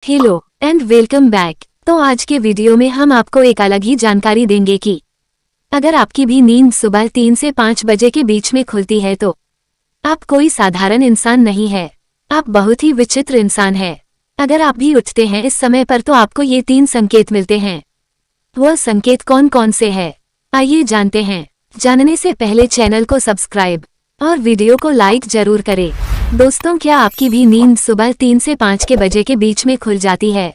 Hello and welcome back. तो आज के वीडियो में हम आपको एक अलग ही जानकारी देंगे कि अगर आपकी भी नींद सुबह 3 से 5 बजे के बीच में खुलती है तो आप कोई साधारण इंसान नहीं है, आप बहुत ही विचित्र इंसान है। अगर आप भी उठते हैं इस समय पर तो आपको ये 3 संकेत मिलते हैं। वह संकेत कौन कौन से हैं, आइए जानते हैं। जानने से पहले चैनल को सब्सक्राइब और वीडियो को लाइक जरूर करें। दोस्तों, क्या आपकी भी नींद सुबह 3 से 5 के बजे के बीच में खुल जाती है?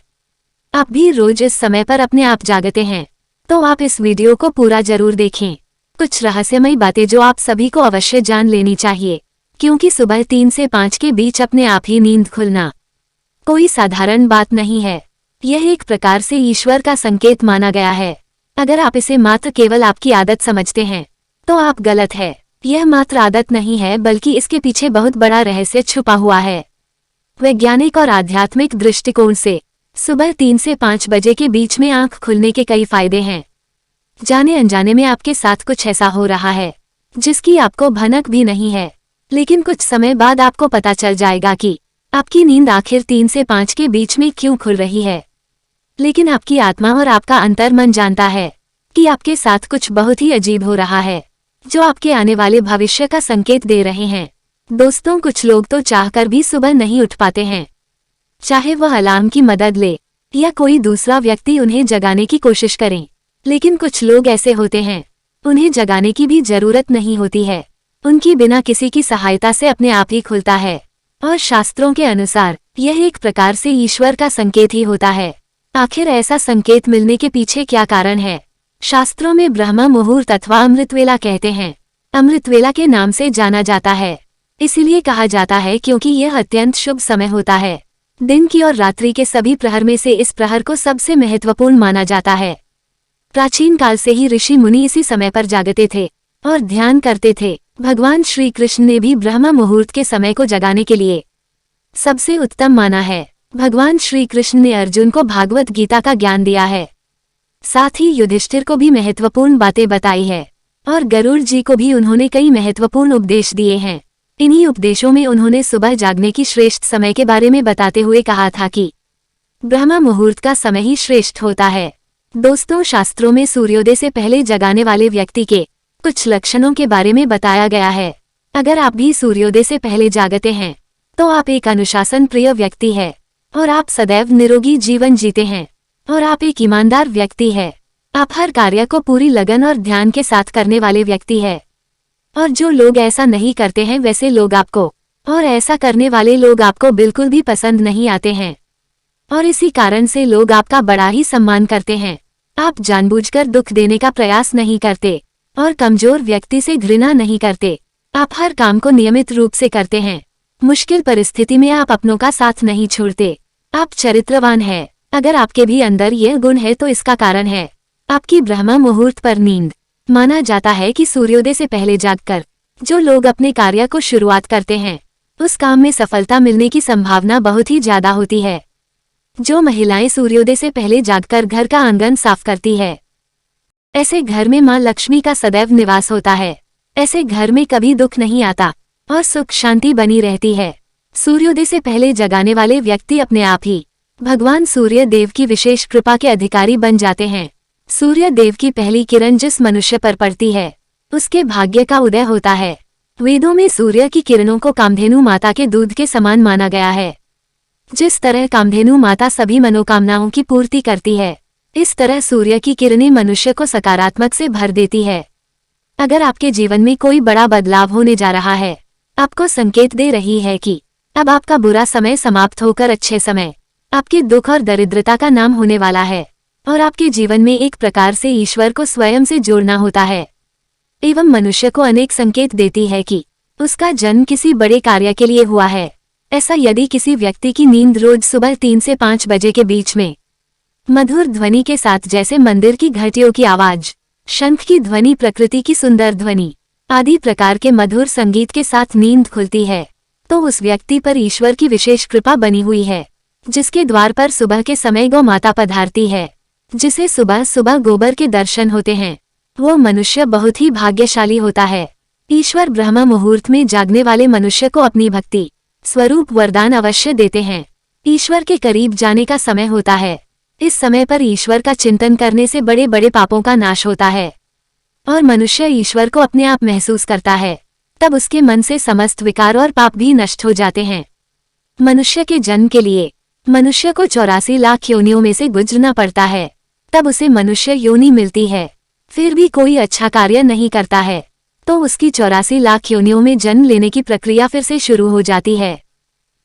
आप भी रोज इस समय पर अपने आप जागते हैं? तो आप इस वीडियो को पूरा जरूर देखें। कुछ रहस्यमयी बातें जो आप सभी को अवश्य जान लेनी चाहिए, क्योंकि सुबह 3 से 5 के बीच अपने आप ही नींद खुलना कोई साधारण बात नहीं है। यह एक प्रकार से ईश्वर का संकेत माना गया है। अगर आप इसे मात्र केवल आपकी आदत समझते हैं तो आप गलत है। यह मात्र आदत नहीं है, बल्कि इसके पीछे बहुत बड़ा रहस्य छुपा हुआ है। वैज्ञानिक और आध्यात्मिक दृष्टिकोण से सुबह 3 से 5 बजे के बीच में आंख खुलने के कई फायदे हैं। जाने अनजाने में आपके साथ कुछ ऐसा हो रहा है जिसकी आपको भनक भी नहीं है, लेकिन कुछ समय बाद आपको पता चल जाएगा कि आपकी नींद आखिर 3 से 5 के बीच में क्यों खुल रही है। लेकिन आपकी आत्मा और आपका अंतर्मन जानता है कि आपके साथ कुछ बहुत ही अजीब हो रहा है, जो आपके आने वाले भविष्य का संकेत दे रहे हैं। दोस्तों, कुछ लोग तो चाहकर भी सुबह नहीं उठ पाते हैं, चाहे वह अलार्म की मदद ले या कोई दूसरा व्यक्ति उन्हें जगाने की कोशिश करें। लेकिन कुछ लोग ऐसे होते हैं, उन्हें जगाने की भी जरूरत नहीं होती है, उनकी बिना किसी की सहायता से अपने आप ही खुलता है। और शास्त्रों के अनुसार यह एक प्रकार से ईश्वर का संकेत ही होता है। आखिर ऐसा संकेत मिलने के पीछे क्या कारण है? शास्त्रों में ब्रह्म मुहूर्त अथवा अमृतवेला कहते हैं। अमृतवेला के नाम से जाना जाता है, इसीलिए कहा जाता है क्योंकि यह अत्यंत शुभ समय होता है। दिन की और रात्रि के सभी प्रहर में से इस प्रहर को सबसे महत्वपूर्ण माना जाता है। प्राचीन काल से ही ऋषि मुनि इसी समय पर जागते थे और ध्यान करते थे। भगवान श्री कृष्ण ने भी ब्रह्म मुहूर्त के समय को जगाने के लिए सबसे उत्तम माना है। भगवान श्री कृष्ण ने अर्जुन को भागवत गीता का ज्ञान दिया है, साथ ही युधिष्ठिर को भी महत्वपूर्ण बातें बताई है, और गरुड़ जी को भी उन्होंने कई महत्वपूर्ण उपदेश दिए हैं। इन्हीं उपदेशों में उन्होंने सुबह जागने की श्रेष्ठ समय के बारे में बताते हुए कहा था कि ब्रह्म मुहूर्त का समय ही श्रेष्ठ होता है। दोस्तों, शास्त्रों में सूर्योदय से पहले जगाने वाले व्यक्ति के कुछ लक्षणों के बारे में बताया गया है। अगर आप भी सूर्योदय से पहले जागते हैं तो आप एक अनुशासन प्रिय व्यक्ति है, और आप सदैव निरोगी जीवन जीते हैं, और आप एक ईमानदार व्यक्ति है। आप हर कार्य को पूरी लगन और ध्यान के साथ करने वाले व्यक्ति है। और जो लोग ऐसा नहीं करते हैं वैसे लोग आपको और ऐसा करने वाले लोग आपको बिल्कुल भी पसंद नहीं आते हैं, और इसी कारण से लोग आपका बड़ा ही सम्मान करते हैं। आप जानबूझकर दुख देने का प्रयास नहीं करते और कमजोर व्यक्ति से घृणा नहीं करते। आप हर काम को नियमित रूप से करते हैं। मुश्किल परिस्थिति में आप अपनों का साथ नहीं छोड़ते। आप चरित्रवान हैं। अगर आपके भी अंदर यह गुण है तो इसका कारण है आपकी ब्रह्म मुहूर्त पर नींद। माना जाता है कि सूर्योदय से पहले जागकर जो लोग अपने कार्य को शुरुआत करते हैं उस काम में सफलता मिलने की संभावना बहुत ही ज्यादा होती है। जो महिलाएं सूर्योदय से पहले जागकर घर का आंगन साफ करती है, ऐसे घर में मां लक्ष्मी का सदैव निवास होता है। ऐसे घर में कभी दुख नहीं आता और सुख शांति बनी रहती है। सूर्योदय से पहले जगाने वाले व्यक्ति अपने आप ही भगवान सूर्य देव की विशेष कृपा के अधिकारी बन जाते हैं। सूर्य देव की पहली किरण जिस मनुष्य पर पड़ती है उसके भाग्य का उदय होता है। वेदों में सूर्य की किरणों को कामधेनु माता के दूध के समान माना गया है। जिस तरह कामधेनु माता सभी मनोकामनाओं की पूर्ति करती है, इस तरह सूर्य की किरणें मनुष्य को सकारात्मक से भर देती है। अगर आपके जीवन में कोई बड़ा बदलाव होने जा रहा है, आपको संकेत दे रही है कि अब आपका बुरा समय समाप्त होकर अच्छे समय, आपके दुख और दरिद्रता का नाम होने वाला है, और आपके जीवन में एक प्रकार से ईश्वर को स्वयं से जोड़ना होता है, एवं मनुष्य को अनेक संकेत देती है कि उसका जन्म किसी बड़े कार्य के लिए हुआ है। ऐसा यदि किसी व्यक्ति की नींद रोज सुबह 3 से 5 बजे के बीच में मधुर ध्वनि के साथ, जैसे मंदिर की घंटियों की आवाज, शंख की ध्वनि, प्रकृति की सुंदर ध्वनि आदि प्रकार के मधुर संगीत के साथ नींद खुलती है, तो उस व्यक्ति पर ईश्वर की विशेष कृपा बनी हुई है, जिसके द्वार पर सुबह के समय गौ माता पधारती है, जिसे सुबह सुबह गोबर के दर्शन होते हैं। वो मनुष्य बहुत ही भाग्यशाली होता है। ईश्वर ब्रह्म मुहूर्त में जागने वाले मनुष्य को अपनी भक्ति स्वरूप वरदान अवश्य देते हैं। ईश्वर के करीब जाने का समय होता है। इस समय पर ईश्वर का चिंतन करने से बड़े बड़े पापों का नाश होता है और मनुष्य ईश्वर को अपने आप महसूस करता है। तब उसके मन से समस्त विकार और पाप भी नष्ट हो जाते हैं। मनुष्य के जन्म के लिए मनुष्य को 84 लाख योनियों में से गुजरना पड़ता है, तब उसे मनुष्य योनि मिलती है। फिर भी कोई अच्छा कार्य नहीं करता है तो उसकी 84 लाख योनियों में जन्म लेने की प्रक्रिया फिर से शुरू हो जाती है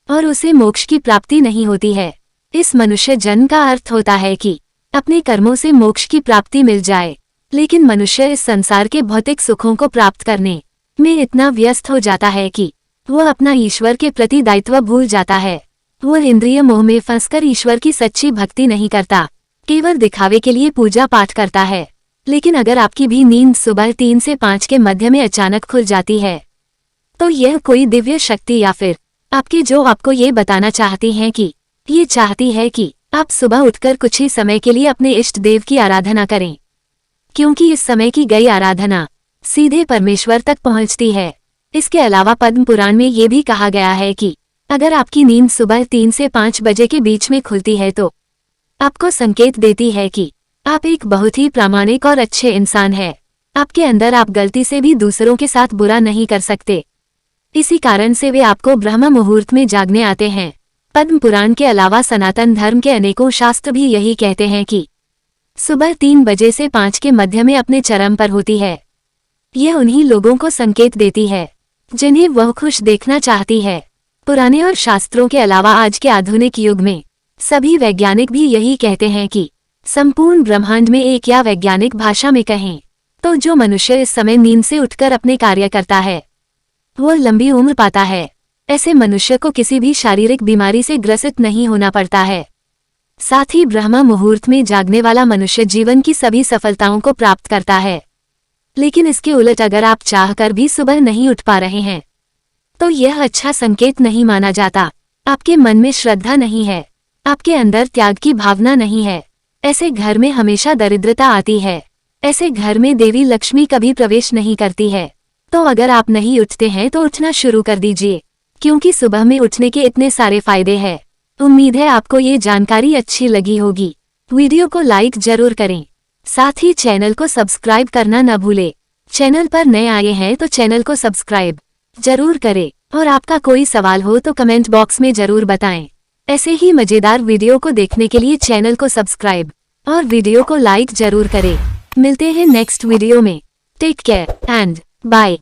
और उसे मोक्ष की प्राप्ति नहीं होती है। इस मनुष्य जन्म का अर्थ होता है कि अपने कर्मों से मोक्ष की प्राप्ति मिल जाए, लेकिन मनुष्य इस संसार के भौतिक सुखों को प्राप्त करने में इतना व्यस्त हो जाता है कि वह अपना ईश्वर के प्रति दायित्व भूल जाता है। वह इंद्रिय मोह में फंसकर ईश्वर की सच्ची भक्ति नहीं करता, केवल दिखावे के लिए पूजा पाठ करता है। लेकिन अगर आपकी भी नींद सुबह 3 से 5 के मध्य में अचानक खुल जाती है तो यह कोई दिव्य शक्ति या फिर आपकी जो आपको ये बताना चाहती है कि ये चाहती है कि आप सुबह उठकर कुछ ही समय के लिए अपने इष्ट देव की आराधना करें, क्योंकि इस समय की गई आराधना सीधे परमेश्वर तक पहुंचती है। इसके अलावा पद्म पुराण में ये भी कहा गया है कि अगर आपकी नींद सुबह 3 से 5 बजे के बीच में खुलती है तो आपको संकेत देती है कि आप एक बहुत ही प्रामाणिक और अच्छे इंसान हैं। आपके अंदर आप गलती से भी दूसरों के साथ बुरा नहीं कर सकते। इसी कारण से वे आपको ब्रह्म मुहूर्त में जागने आते हैं। पद्म पुराण के अलावा सनातन धर्म के अनेकों शास्त्र भी यही कहते हैं कि सुबह 3 बजे से 5 के मध्य में अपने चरम पर होती है। यह उन्हीं लोगों को संकेत देती है जिन्हें वह खुश देखना चाहती है। पुराने और शास्त्रों के अलावा आज के आधुनिक युग में सभी वैज्ञानिक भी यही कहते हैं कि संपूर्ण ब्रह्मांड में एक या वैज्ञानिक भाषा में कहें तो जो मनुष्य इस समय नींद से उठकर अपने कार्य करता है वह लंबी उम्र पाता है। ऐसे मनुष्य को किसी भी शारीरिक बीमारी से ग्रसित नहीं होना पड़ता है। साथ ही ब्रह्म मुहूर्त में जागने वाला मनुष्य जीवन की सभी सफलताओं को प्राप्त करता है। लेकिन इसके उलट अगर आप चाहकर भी सुबह नहीं उठ पा रहे हैं तो यह अच्छा संकेत नहीं माना जाता। आपके मन में श्रद्धा नहीं है, आपके अंदर त्याग की भावना नहीं है। ऐसे घर में हमेशा दरिद्रता आती है। ऐसे घर में देवी लक्ष्मी कभी प्रवेश नहीं करती है। तो अगर आप नहीं उठते हैं तो उठना शुरू कर दीजिए, क्योंकि सुबह में उठने के इतने सारे फायदे हैं। उम्मीद है आपको ये जानकारी अच्छी लगी होगी। वीडियो को लाइक जरूर करें, साथ ही चैनल को सब्सक्राइब करना न भूले। चैनल पर नए आए हैं तो चैनल को सब्सक्राइब जरूर करें और आपका कोई सवाल हो तो कमेंट बॉक्स में जरूर बताएं। ऐसे ही मजेदार वीडियो को देखने के लिए चैनल को सब्सक्राइब और वीडियो को लाइक जरूर करें। मिलते हैं नेक्स्ट वीडियो में। Take care and bye.